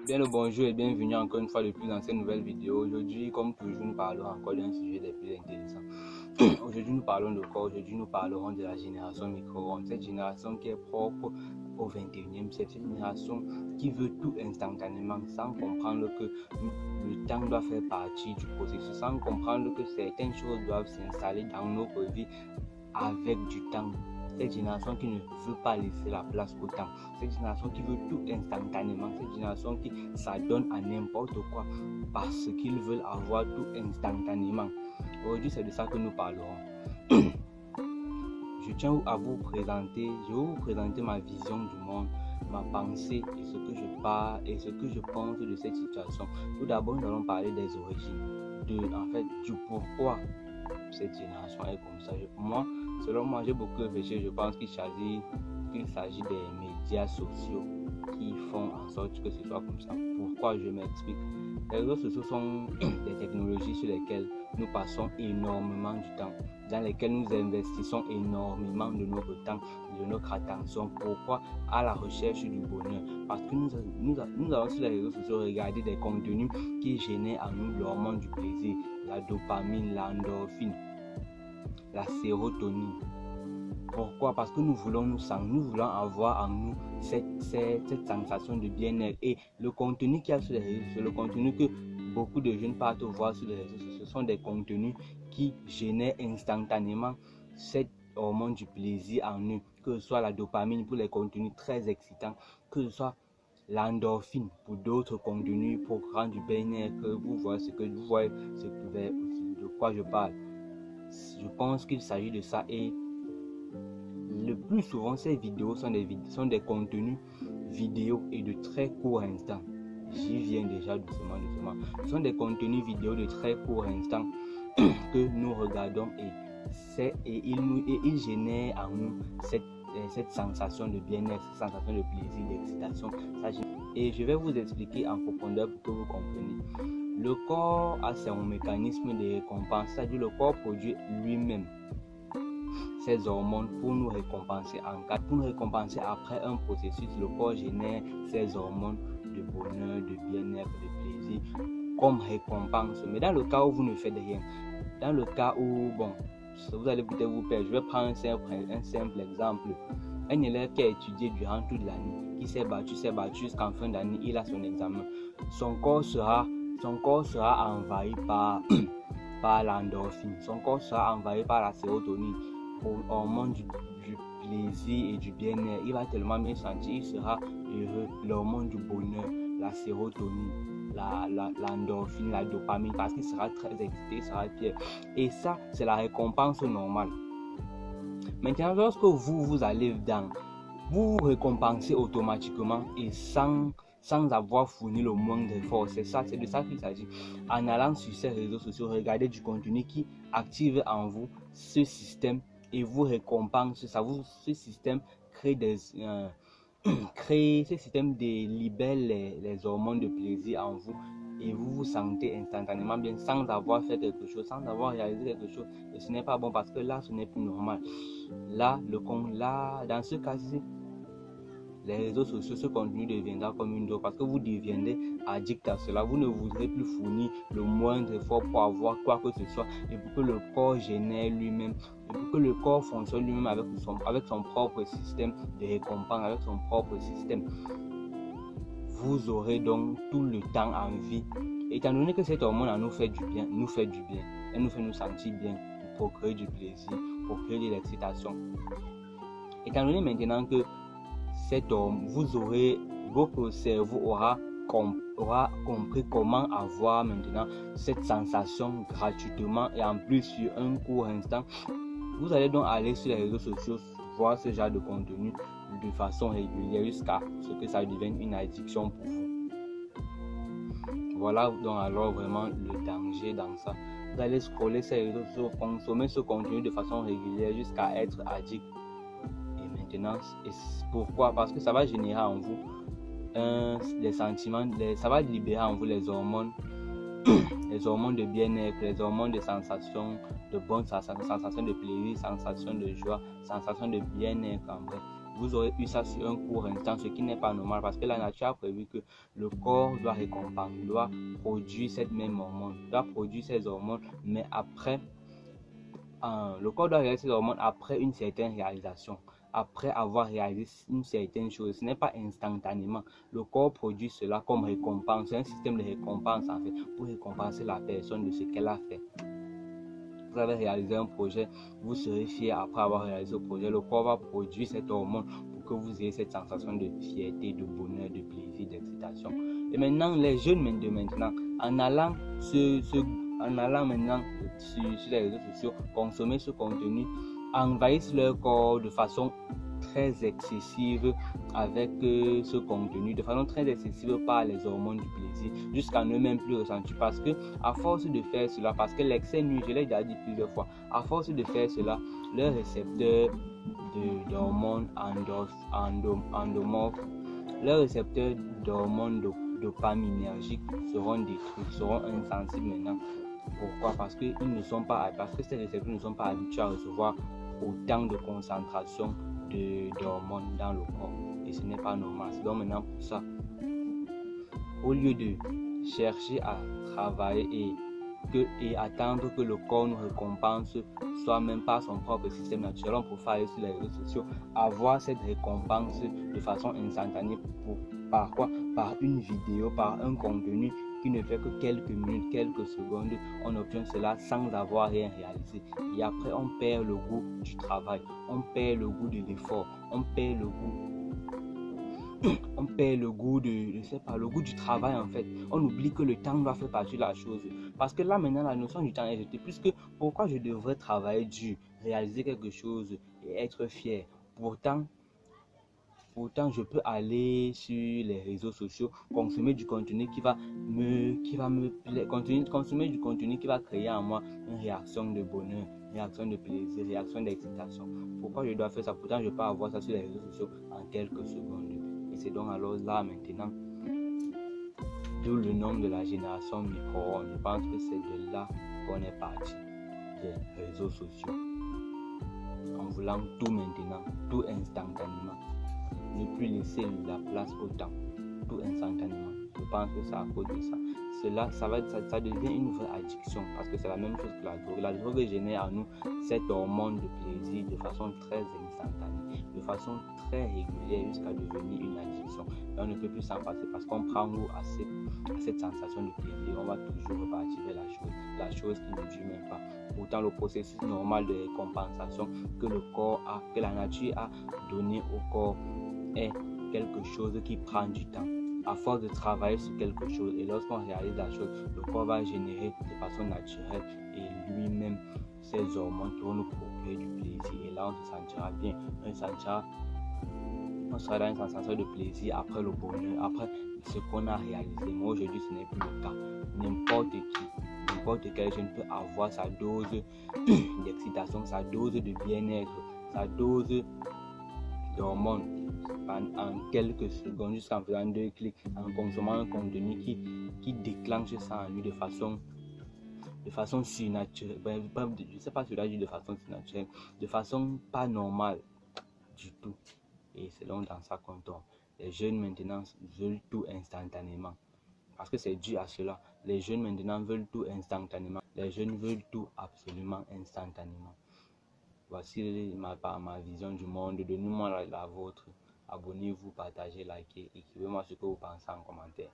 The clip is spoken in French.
Bien le bonjour et bienvenue encore une fois de plus dans cette nouvelle vidéo. Aujourd'hui, comme toujours, nous parlons encore d'un sujet des plus intéressants. Aujourd'hui, nous parlons de quoi? Aujourd'hui, nous parlerons de la génération micro-ondes. Cette génération qui est propre au 21e siècle. Cette génération qui veut tout instantanément sans comprendre que le temps doit faire partie du processus, sans comprendre que certaines choses doivent s'installer dans notre vie avec du temps. Cette génération qui ne veut pas laisser la place au temps. Cette génération qui veut tout instantanément. Cette génération qui s'adonne à n'importe quoi parce qu'ils veulent avoir tout instantanément. Aujourd'hui, c'est de ça que nous parlerons. Je tiens à vous présenter, ma vision du monde, ma pensée et ce que je pense de cette situation. Tout d'abord, nous allons parler des origines, du pourquoi cette génération est comme ça. Selon moi, j'ai beaucoup réfléchi. Je pense qu'il s'agit des médias sociaux qui font en sorte que ce soit comme ça. Pourquoi? Je m'explique. Les réseaux sociaux sont des technologies sur lesquelles nous passons énormément du temps, dans lesquelles nous investissons énormément de notre temps, de notre attention. Pourquoi? À la recherche du bonheur. Parce que nous allons sur les réseaux sociaux regarder des contenus qui génèrent en nous l'hormone du plaisir, la dopamine, l'endorphine, la sérotonine. Pourquoi? Parce que nous voulons avoir en nous cette sensation de bien-être. Et le contenu qu'il y a sur les réseaux sociaux, le contenu que beaucoup de jeunes partent voir sur les réseaux sociaux, ce sont des contenus qui génèrent instantanément cette hormone du plaisir en eux, que ce soit la dopamine pour les contenus très excitants, que ce soit l'endorphine pour d'autres contenus pour rendre du bien-être. Vous voyez de quoi je parle. Je pense qu'il s'agit de ça, et le plus souvent ces vidéos sont des contenus vidéo et de très court instant. J'y viens déjà doucement. Ce sont des contenus vidéo de très court instant que nous regardons et ils génèrent en nous cette sensation de bien-être, cette sensation de plaisir, d'excitation. Et je vais vous expliquer en profondeur pour que vous compreniez. Le corps a son mécanisme de récompense, c'est-à-dire le corps produit lui-même ces hormones pour nous récompenser après un processus. Le corps génère ces hormones de bonheur, de bien-être, de plaisir comme récompense. Mais dans le cas où vous ne faites rien, dans le cas où, vous allez peut-être vous perdre. Je vais prendre un simple exemple. Un élève qui a étudié durant toute l'année, qui s'est battu jusqu'en fin d'année, il a son examen. Son corps sera envahi par l'endorphine. Son corps sera envahi par la sérotonine, hormone du plaisir et du bien-être. Il va tellement bien sentir, il sera heureux. L'hormone du bonheur, la sérotonine, l'endorphine, la dopamine, parce qu'il sera très excité, il sera fier. Et ça, c'est la récompense normale. Maintenant, lorsque vous allez dedans, vous récompensez automatiquement et sans avoir fourni le moindre effort. C'est de ça qu'il s'agit. En allant sur ces réseaux sociaux, regardez du contenu qui active en vous ce système et vous récompense. Ce système ce système libère les hormones de plaisir en vous et vous vous sentez instantanément bien sans avoir fait quelque chose, sans avoir réalisé quelque chose. Et ce n'est pas bon parce que là, ce n'est plus normal. Là, dans ce cas-ci, les réseaux sociaux, ce contenu deviendra comme une drogue parce que vous deviendrez addict à cela. Vous ne voudrez plus fournir le moindre effort pour avoir quoi que ce soit et pour que le corps génère lui-même, et pour que le corps fonctionne lui-même avec son propre système de récompense, avec son propre système. Vous aurez donc tout le temps envie. Étant donné que cette hormone nous fait du bien, elle nous fait nous sentir bien, pour créer du plaisir, pour créer de l'excitation. Étant donné maintenant que votre cerveau aura compris comment avoir maintenant cette sensation gratuitement et en plus sur un court instant, vous allez donc aller sur les réseaux sociaux voir ce genre de contenu de façon régulière jusqu'à ce que ça devienne une addiction pour vous. Voilà donc alors vraiment le danger dans ça. Vous allez scroller ces réseaux sociaux, consommer ce contenu de façon régulière jusqu'à être addict. Et pourquoi? Parce que ça va générer en vous les sentiments, ça va libérer en vous les hormones de bien-être, les hormones de sensation, de bonne sensation de plaisir, sensation de joie, sensation de bien-être en vrai. vous aurez eu ça sur un court instant, ce qui n'est pas normal parce que la nature a prévu que le corps doit récompenser, doit produire cette même hormone, doit produire ces hormones, mais après, le corps doit réaliser ces hormones après une certaine réalisation. Après avoir réalisé une certaine chose, ce n'est pas instantanément. Le corps produit cela comme récompense. C'est un système de récompense en fait, pour récompenser la personne de ce qu'elle a fait. Vous avez réalisé un projet, vous serez fier après avoir réalisé le projet. Le corps va produire cette hormone pour que vous ayez cette sensation de fierté, de bonheur, de plaisir, d'excitation. Et maintenant, les jeunes de maintenant, en allant maintenant sur les réseaux sociaux, consommer ce contenu, envahissent leur corps de façon très excessive avec ce contenu, de façon très excessive par les hormones du plaisir, jusqu'à ne même plus ressentir, parce que à force de faire cela, parce que l'excès nuit, je l'ai déjà dit plusieurs fois, à force de faire cela, leurs récepteurs d'hormones endomorphes, leurs récepteurs d'hormones dopaminergiques seront détruits, seront insensibles maintenant. Pourquoi? Parce que ces récepteurs ne sont pas habitués à recevoir autant de concentration d'hormones dans le corps, et ce n'est pas normal. C'est donc maintenant pour ça, au lieu de chercher à travailler et attendre que le corps nous récompense soi-même par son propre système naturel, on peut faire aller sur les réseaux sociaux, avoir cette récompense de façon instantanée. Par quoi? Par une vidéo, par un contenu qui ne fait que quelques minutes, quelques secondes, on obtient cela sans avoir rien réalisé. Et après, on perd le goût du travail, on perd le goût de l'effort, on perd le goût le goût du travail en fait. On oublie que le temps doit faire partie de la chose. Parce que là maintenant, la notion du temps est jetée. Puisque pourquoi je devrais travailler dur, réaliser quelque chose et être fier? Pourtant, je peux aller sur les réseaux sociaux, consommer du contenu qui va me plaire, consommer du contenu qui va créer en moi une réaction de bonheur, une réaction de plaisir, une réaction d'excitation. Pourquoi je dois faire ça? Pourtant, je peux avoir ça sur les réseaux sociaux en quelques secondes. Et c'est donc alors là maintenant, d'où le nom de la génération micro-ondes. Je pense que c'est de là qu'on est parti, des réseaux sociaux. En voulant tout maintenant, tout instantanément. Ne plus laisser la place au temps, tout instantanément. Je pense que c'est à cause de ça. Ça devient une vraie addiction, parce que c'est la même chose que la drogue. La drogue génère en nous cette hormone de plaisir de façon très instantanée, de façon très régulière, jusqu'à devenir une addiction. Et on ne peut plus s'en passer parce qu'on prend goût à cette sensation de plaisir. On va toujours repartir vers la chose qui ne dure même pas. Pourtant, le processus normal de récompensation que la nature a donné au corps est quelque chose qui prend du temps. À force de travailler sur quelque chose, et lorsqu'on réalise la chose, le corps va générer de façon naturelle et lui-même ces hormones qui vont nous procurer du plaisir. Et là, on se sentira bien. On sera dans une sensation de plaisir après le bonheur, après ce qu'on a réalisé. Mais aujourd'hui, ce n'est plus le cas. N'importe quel jeune peut avoir sa dose d'excitation, sa dose de bien-être, sa dose d'hormones en quelques secondes, jusqu'en faisant 2 clics, en consommant un contenu qui déclenche ça en lui de façon surnaturelle. Je ne sais pas si je dois dire de façon surnaturelle, de façon pas normale du tout. Et c'est donc dans ça qu'on tombe. Les jeunes maintenant veulent tout instantanément. Parce que c'est dû à cela. Les jeunes maintenant veulent tout instantanément. Les jeunes veulent tout absolument instantanément. Voici ma vision du monde. Donnez-moi la vôtre. Abonnez-vous, partagez, likez, écrivez-moi ce que vous pensez en commentaire.